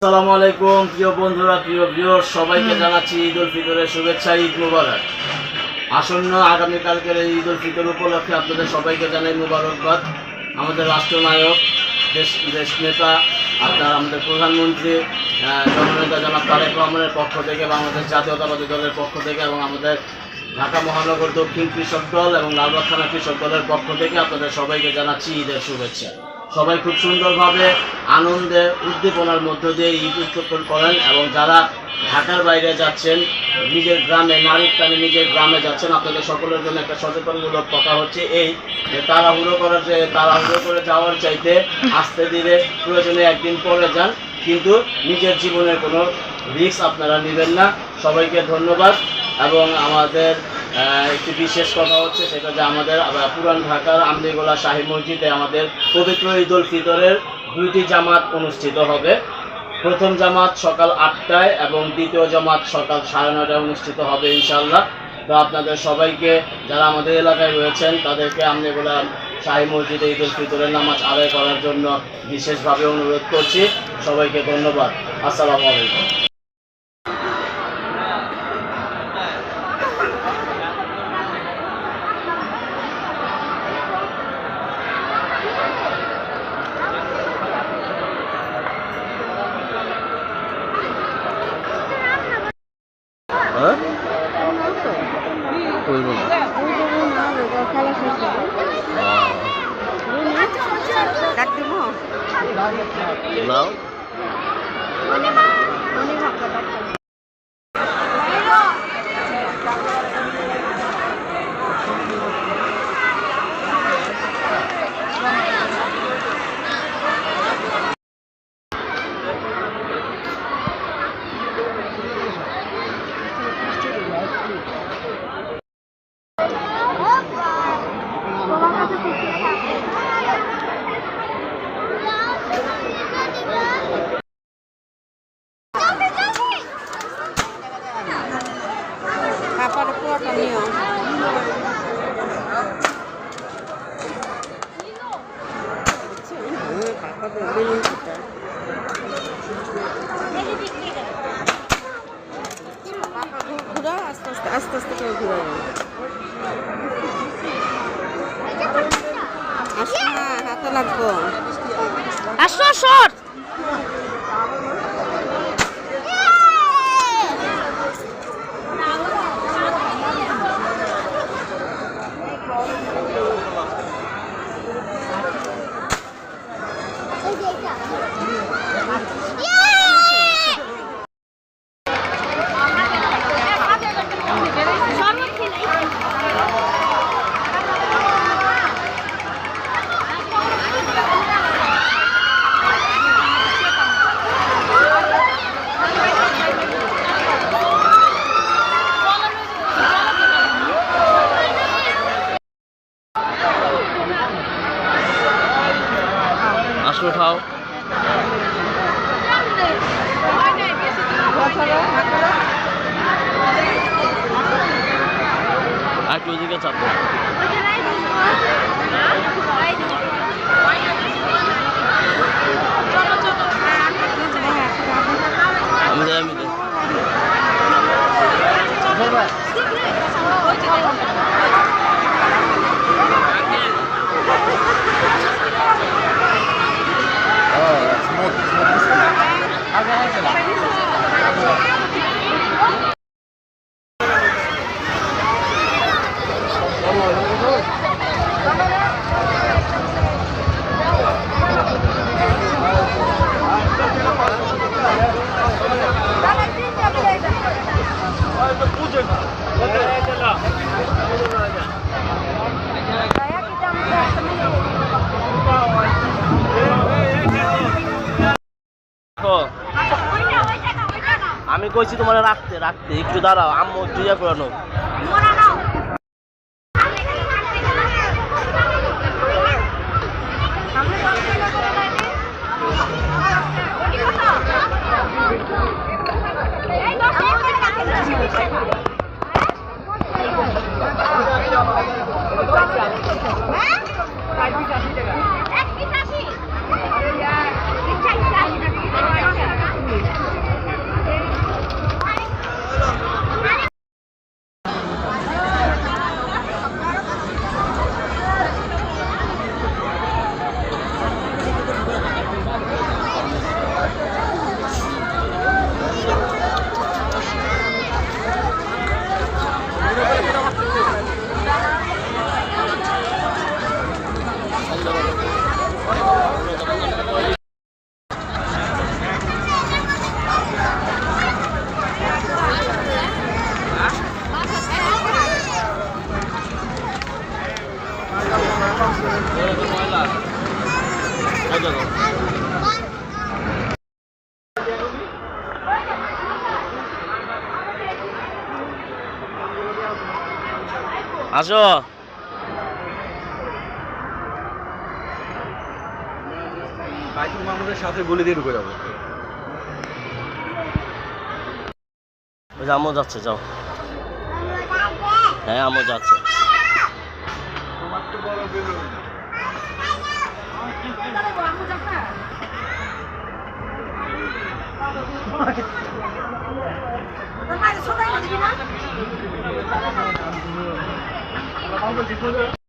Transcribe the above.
আসসালামু আলাইকুম প্রিয় বন্ধুরা, প্রিয় ভিউয়ার্স, সবাইকে জানাচ্ছি ঈদ উল ফিতরের শুভেচ্ছা, ঈদ মুবারক। আসন্ন আগামীকালকের এই ঈদ উল ফিতর উপলক্ষে আপনাদের সবাইকে জানাই মুবারকবাদ। আমাদের রাষ্ট্রনায়ক, দেশ নেতা, আমাদের প্রধানমন্ত্রী জননেতা জনাব তারেক রহমানের পক্ষ থেকে, বাংলাদেশ জাতীয়তাবাদী দলের পক্ষ থেকে এবং আমাদের ঢাকা মহানগর দক্ষিণ কৃষক দল এবং লালবাগ থানা কৃষক দলের পক্ষ থেকে আপনাদের সবাইকে জানাচ্ছি ঈদের শুভেচ্ছা। সবাই খুব সুন্দরভাবে আনন্দে উদ্দীপনার মধ্য দিয়ে ঈদ উদযাপন করেন এবং যারা ঢাকার বাইরে যাচ্ছেন, নিজের গ্রামে নারীর টানে নিজের গ্রামে যাচ্ছেন, আপনাদের সকলের জন্য একটা সচেতনমূলক কথা হচ্ছে এই যে তাড়াহুড়ো করে যাওয়ার চাইতে আস্তে ধীরে প্রয়োজনে একদিন পরে যান, কিন্তু নিজের জীবনের কোনো রিস্ক আপনারা নেবেন না। সবাইকে ধন্যবাদ। এবং আমাদের একটি বিশেষ কথা হচ্ছে সেটা যে আমাদের পুরান ঢাকার আমদিগোলা শাহী মসজিদে আমাদের পবিত্র ঈদ উল ফিতরের 2টি জামাত অনুষ্ঠিত হবে। প্রথম জামাত সকাল 8টায় এবং দ্বিতীয় জামাত সকাল 9:30টায় অনুষ্ঠিত হবে ইনশাআল্লাহ। তো আপনাদের সবাইকে, যারা আমাদের এলাকায় রয়েছেন, তাদেরকে আমদিগোলা শাহী মসজিদে ঈদ উল ফিতরের নামাজ আদায় করার জন্য বিশেষভাবে অনুরোধ করছি। সবাইকে ধন্যবাদ। আসসালামু আলাইকুম। আস্তে আস্তে করে ঘুরে আসো না, হাতে লাগবো। আসো শর্ট উঠাও। একটু ওদিকে চাপো। আমি पूछेगा কইছি তোমার রাখতে রাখতে একটু দাঁড়াও আম্মু একটু ইয়া করানো আসো বাইতুল মামুনের সাথে গলি দিয়ে ঢুকে যাবো। ওই যে আম্মু যাচ্ছে যাও হ্যাঁ আম্মু যাচ্ছে ছোট